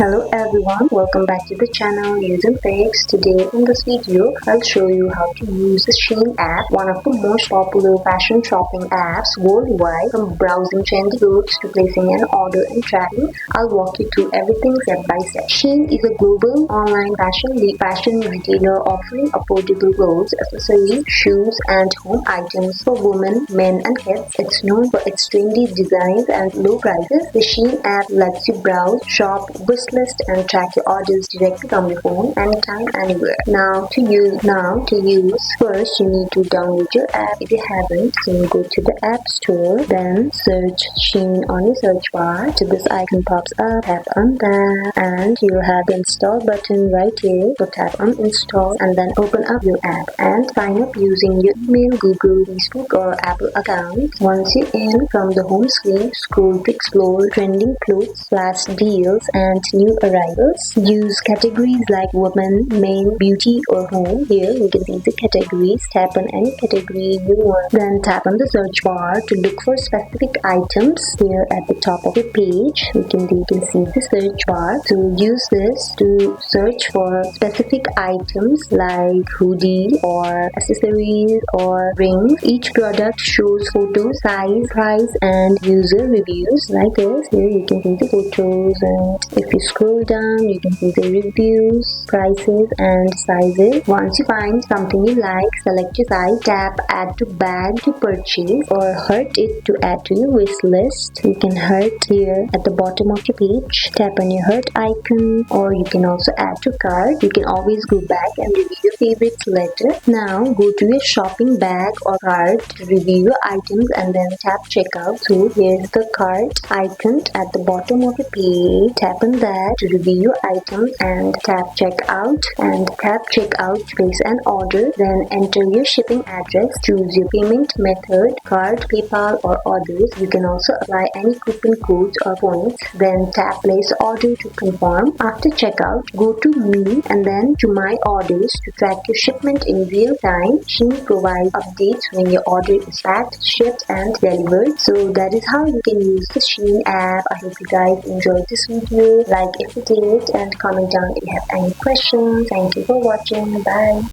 Hello everyone, welcome back to the channel useNfix. Today in this video, I'll show you how to use the Shein app, one of the most popular fashion shopping apps worldwide. From browsing trendy clothes to placing an order and tracking, I'll walk you through everything step by step. Shein is a global online fashion retailer offering affordable clothes, accessories, shoes and home items for women, men and kids. It's known for its trendy designs and low prices. The Shein app lets you browse, shop, wish list and track your orders directly from your phone anytime, anywhere. Now to use, first you need to download your app if you haven't. So go to the app store, then search Shein on your search bar. So this icon pops up, tap on that and you'll have the install button right here. So tap on install and then open up your app and sign up using your email, Google, Facebook or Apple account. Once you're in, from the home screen, scroll to explore trending clothes, flash deals and new arrivals. Use categories like women, men, beauty or home. Here you can see the categories. Tap on any category you want. Then tap on the search bar to look for specific items. Here at the top of the page you can see the search bar. So use this to search for specific items like hoodie or accessories or rings. Each product shows photo, size, price and user reviews like this. Here you can see the photos, and if you scroll down you can see the reviews, prices and sizes. Once you find something you like, select your size, tap add to bag to purchase or heart it to add to your wish list. You can heart here at the bottom of your page. Tap on your heart icon or you can also add to cart. You can always go back and review your favorites later. Now go to your shopping bag or cart to review your items and then tap checkout. So here's the cart icon at the bottom of the page. Tap on that to review your items and tap checkout to place an order. Then enter your shipping address, choose your payment method, card, PayPal or others. You can also apply any coupon codes or points. Then tap place order to confirm. After checkout, go to me and then to my orders to track your shipment in real time. Shein provides updates when your order is packed, shipped and delivered. So that is how you can use the Shein app. I hope you guys enjoyed this video. Like if you did and comment down if you have any questions. Thank you for watching. Bye.